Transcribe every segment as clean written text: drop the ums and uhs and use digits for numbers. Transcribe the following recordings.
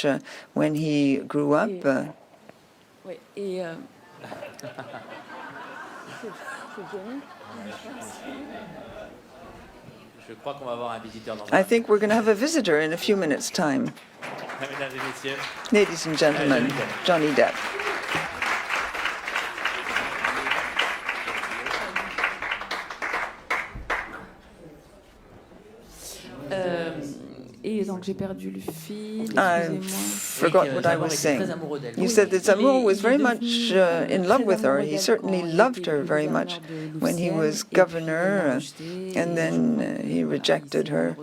French when he grew up. Oui, et I think we're going to have a visitor in a few minutes' time. Ladies and gentlemen, Johnny Depp. Et donc j'ai perdu le fil. I forgot what I was saying. You said that Zemmour was very much in love with her. He certainly loved her very much when he was governor, and then he rejected her.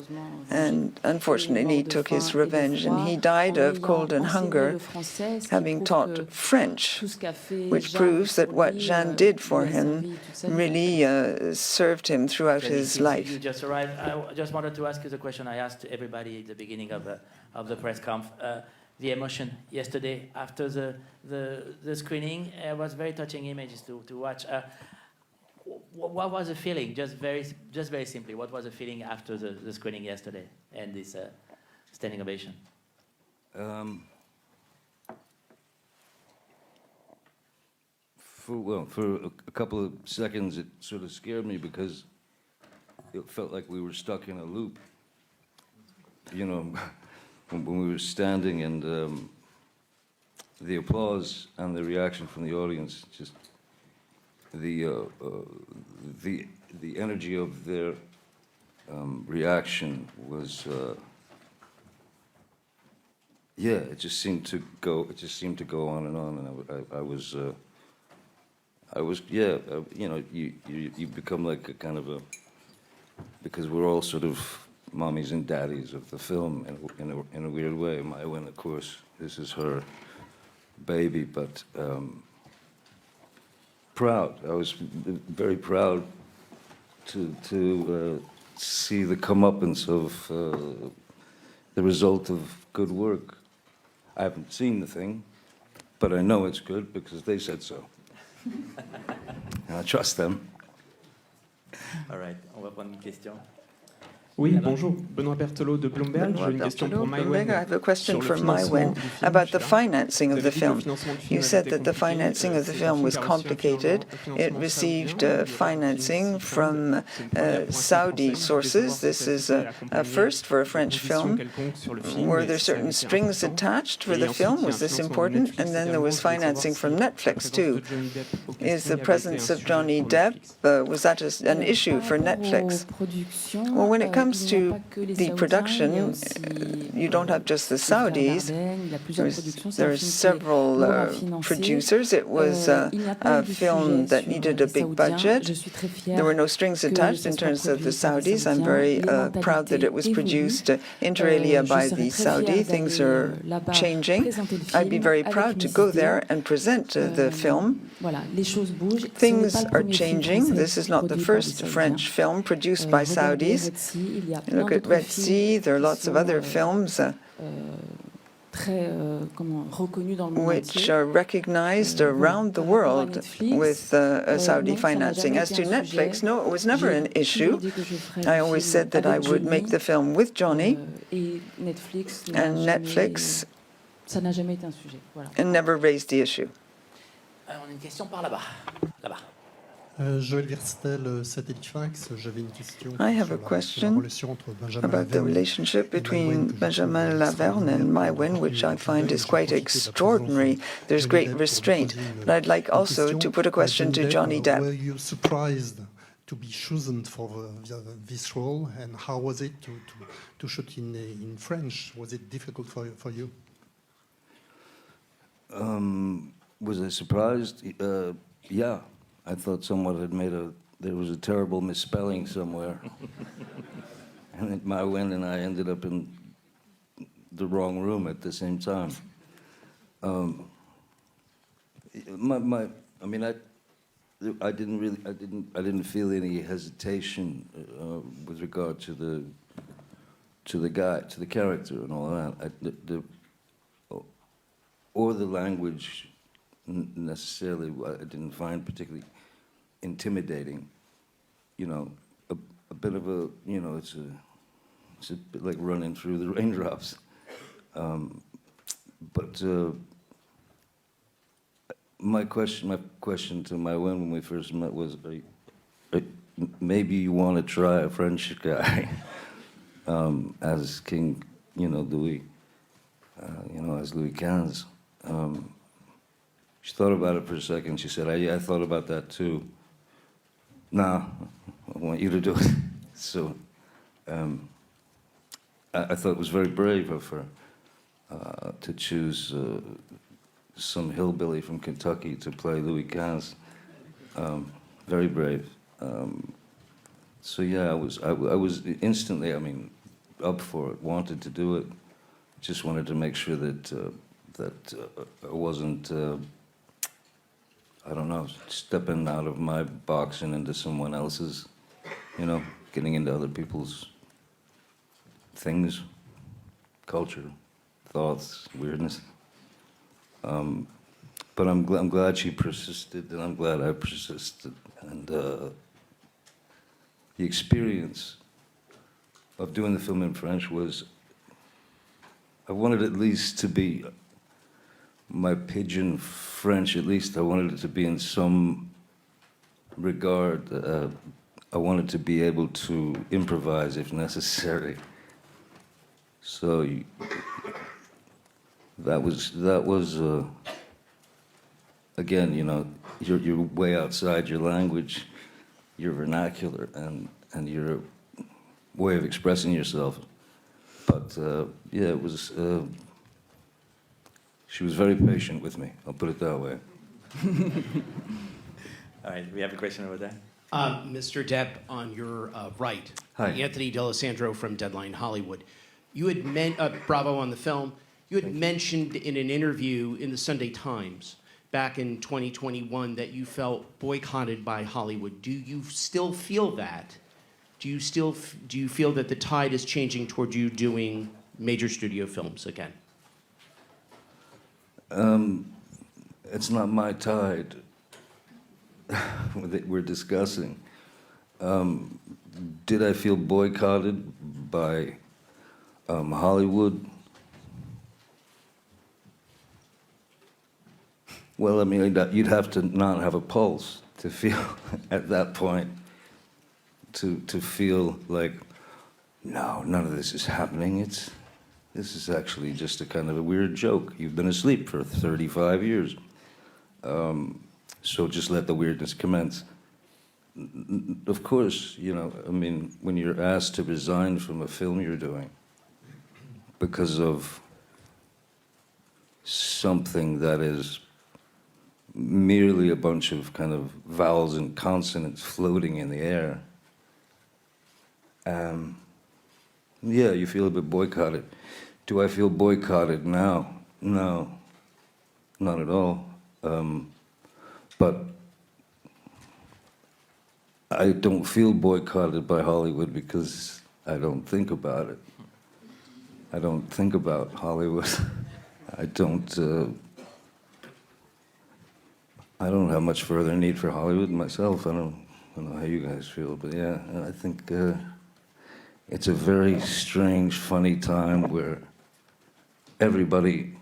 And unfortunately, he took his revenge, and he died of cold and hunger, having taught French, which proves that what Jeanne did for him really served him throughout his life. You just arrived. I just wanted to ask you the question I asked to everybody at the beginning of the press conf. The emotion yesterday after the screening was very touching images to watch. What was the feeling? Just very simply, what was the feeling after the screening yesterday and this standing ovation? For a couple of seconds, it sort of scared me because it felt like we were stuck in a loop. You know, when we were standing, and the applause and the reaction from the audience, just the energy of their reaction was, yeah, it just seemed to go. It just seemed to go on, and I was, yeah, you know, you become like a kind of a, because we're all sort of mommies and daddies of the film in a weird way. My Wen, of course, this is her baby, but proud. I was very proud to see the comeuppance of the result of good work. I haven't seen the thing, but I know it's good because they said so. And I trust them. All right, on va prendre une question. Oui, bonjour, Benoît Berthelot de Bloomberg. J'ai une question pour Bloomberg. I have a question for Maïwen about the financing of the film. You said that the financing of the film was complicated. It received financing from Saudi sources. This is a first for a French film. Were there certain strings attached for the film? Was this important? And then there was financing from Netflix, too. Is the presence of Johnny Depp, was that an issue for Netflix? Well, when it comes to the production, you don't have just the Saudis. There are several producers. It was a film that needed a big budget. There were no strings attached in terms of the Saudis. I'm very proud that it was produced inter alia by the Saudi. Things are changing. I'd be very proud to go there and present the film. Things are changing. This is not the first French film produced by Saudis. Look at Red Sea. There are lots of other films which are recognized around the world with Saudi financing. As to Netflix, no, it was never an issue. I always said that I would make the film with Johnny, and Netflix and never raised the issue. On a une question par là-bas. Là-bas. Joël Verstel, Satellite Fax. J'avais une question. I have a question about the relationship between Benjamin Laverne and Maïwen, which I find is quite extraordinary. There's great restraint. But I'd like also to put a question to Johnny Depp. Were you surprised to be chosen for this role, and how was it to shoot in French? Was it difficult for you? Was I surprised? Yeah. I thought someone had there was a terrible misspelling somewhere. And Maïwen and I ended up in the wrong room at the same time. I didn't feel any hesitation with regard to the character and all that. Or the language necessarily, I didn't find particularly intimidating. You know, a bit of a, you know, it's a bit like running through the raindrops. But my question to Mai Wen when we first met was, maybe you want to try a French guy as King, Louis, as Louis XV. She thought about it for a second. She said, I thought about that too. Nah, I want you to do it. So I thought it was very brave of her to choose some hillbilly from Kentucky to play Louis XV. Very brave. So yeah, I was instantly, up for it, wanted to do it. Just wanted to make sure that I wasn't, stepping out of my box and into someone else's, getting into other people's things, culture, thoughts, weirdness. But I'm glad she persisted, and I'm glad I persisted. And the experience of doing the film in French was, I wanted at least to be my pidgin French, at least I wanted it to be in some regard. I wanted to be able to improvise if necessary. So that was again, you're way outside your language, your vernacular, and your way of expressing yourself. But yeah, it was. She was very patient with me. I'll put it that way. All right, we have a question over there. Mr. Depp, on your right, Hi. Anthony D'Alessandro from Deadline Hollywood. You had bravo on the film. You had mentioned in an interview in the Sunday Times back in 2021 that you felt boycotted by Hollywood. Do you still feel that? Do you feel that the tide is changing toward you doing major studio films again? It's not my tide that we're discussing. Did I feel boycotted by Hollywood? Well, you'd have to not have a pulse to feel at that point, to feel like, no, none of this is happening. This is actually just a kind of a weird joke. You've been asleep for 35 years. So just let the weirdness commence. Of course, when you're asked to resign from a film you're doing because of something that is merely a bunch of kind of vowels and consonants floating in the air, yeah, you feel a bit boycotted. Do I feel boycotted now? No, not at all. But I don't feel boycotted by Hollywood because I don't think about it. I don't think about Hollywood. I don't have much further need for Hollywood myself. I don't know how you guys feel, but yeah, I think it's a very strange, funny time where everybody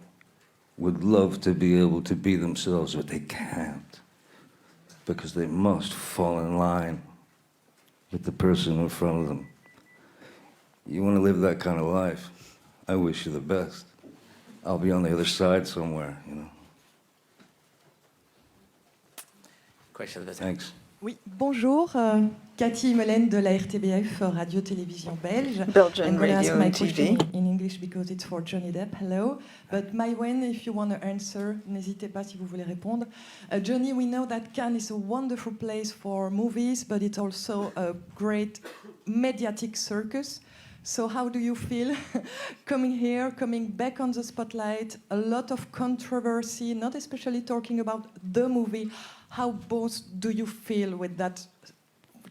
would love to be able to be themselves, but they can't because they must fall in line with the person in front of them. You want to live that kind of life? I wish you the best. I'll be on the other side somewhere, Question over there. Thanks. Oui, bonjour, Cathy Melaine de la RTBF, Radio-Télévision Belge. Belgian I'm going to ask Radio my and question TV. in English because it's for Johnny Depp. Hello. But Mai Wen, if you want to answer, n'hésitez pas si vous voulez répondre. Johnny, we know that Cannes is a wonderful place for movies, but it's also a great mediatic circus. So how do you feel coming here, coming back on the spotlight, a lot of controversy, not especially talking about the movie. How both do you feel with that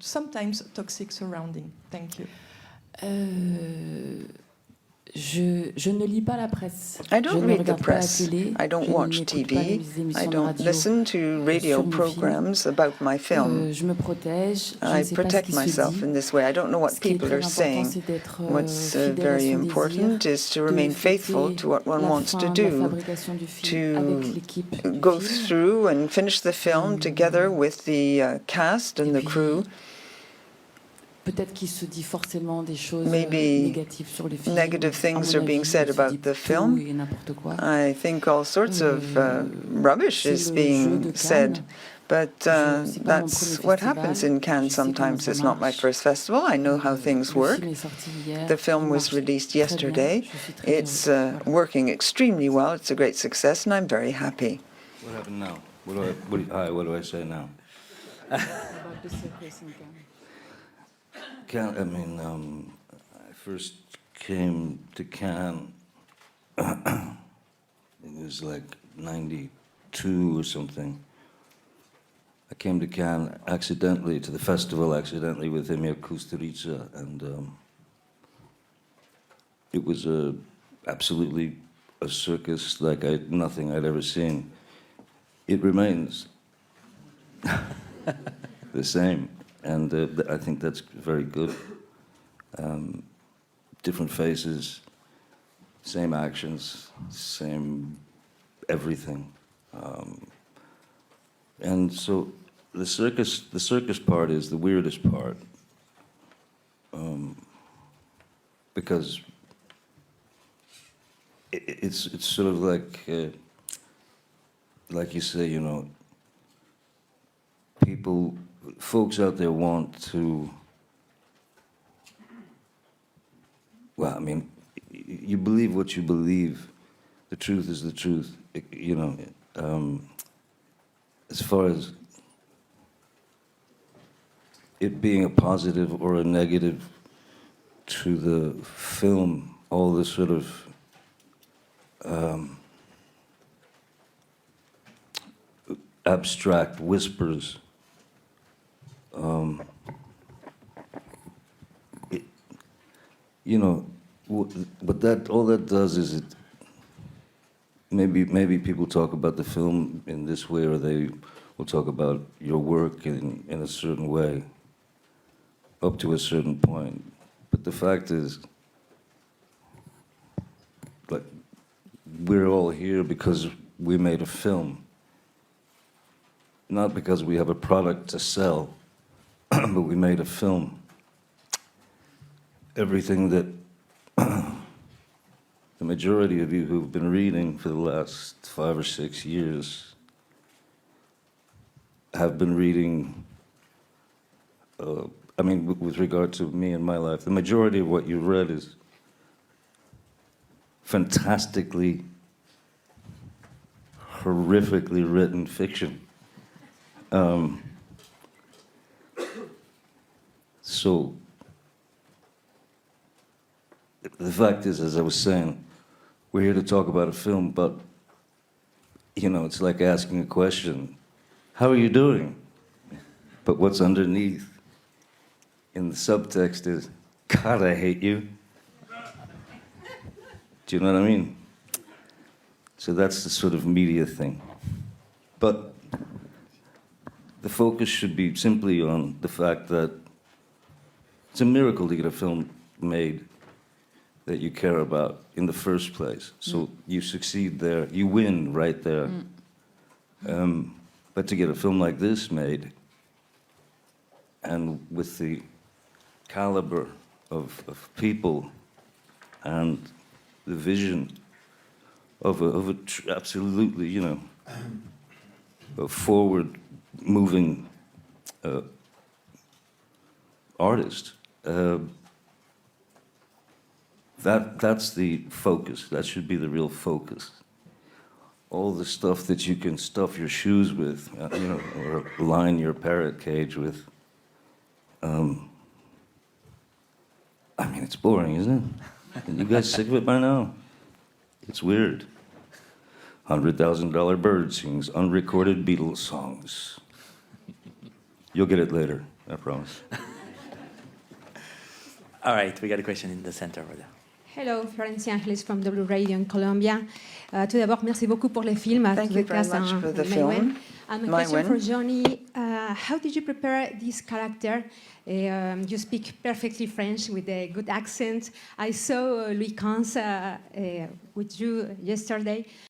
sometimes toxic surrounding? Thank you. Je ne lis pas la presse. I don't je ne read the regarde pas la press. télé. I don't je watch n'écoute pas TV. les émissions I de don't radio listen to radio sur mon film. programs about my film. Je me protège. Je I ne sais pas ce protect qui se myself dit. in this way. I don't know what Ce qui est people très are important, saying. c'est d'être What's fidèle à very son important désir, is to remain de faithful fêter to what one la wants fin to de la do, fabrication du film avec l'équipe to du go film. through and finish the film together with the cast and the crew. Peut-être qu'il se dit forcément des choses Maybe négatives sur le film. negative À things mon are being avis, said il se about dit the tout film. et n'importe quoi. I think all sorts of rubbish C'est is le jeu being de said. Cannes. But C'est pas mon that's premier what festival. happens in Cannes Je sais comment sometimes. ça It's not my marche. first festival. I know how things Le work. film est sorti hier. The film Il was marche released très bien. yesterday. Je suis très It's heureuse. Voilà. working extremely well. It's a great success, and I'm very happy. What happened now? What do I say now? About the circus in Cannes. I first came to Cannes, it was like 92 or something. I came to Cannes accidentally, to the festival accidentally with Emir Kusturica, and it was absolutely a circus like nothing I'd ever seen. It remains the same, and I think that's very good. Different faces, same actions, same everything. And so the circus part is the weirdest part, because it's sort of like you say, you know, folks out there want to, well, I mean, you believe what you believe. The truth is the truth, you know. As far as it being a positive or a negative to the film, all the sort of abstract whispers, you know, but that all that does is it. Maybe people talk about the film in this way, or they will talk about your work in a certain way, up to a certain point. But the fact is, like, we're all here because we made a film, not because we have a product to sell, but we made a film. Everything that the majority of you who've been reading for the last 5 or 6 years have been reading, I mean, with regard to me and my life, the majority of what you've read is fantastically, horrifically written fiction. So the fact is, as I was saying, we're here to talk about a film, but, you know, it's like asking a question. How are you doing? But what's underneath in the subtext is, God, I hate you. Do you know what I mean? So that's the sort of media thing. But the focus should be simply on the fact that it's a miracle to get a film made that you care about in the first place. So you succeed there, you win right there. But to get a film like this made, and with the caliber of people and the vision of a absolutely, you know, a forward-moving artist, that's the focus. That should be the real focus. All the stuff that you can stuff your shoes with, you know, or line your parrot cage with. I mean, it's boring, isn't it? You guys sick of it by now? It's weird. $100,000 bird sings unrecorded Beatles songs. You'll get it later, I promise. All right, we got a question in the center over there. Hello, Florencia Angeles from W Radio in Colombia. Tout d'abord, merci beaucoup pour le film. Thank you very much for the film. And a question Maïwenn. for Johnny. How did you prepare this character? You speak perfectly French with a good accent. I saw Louis Cans with you yesterday.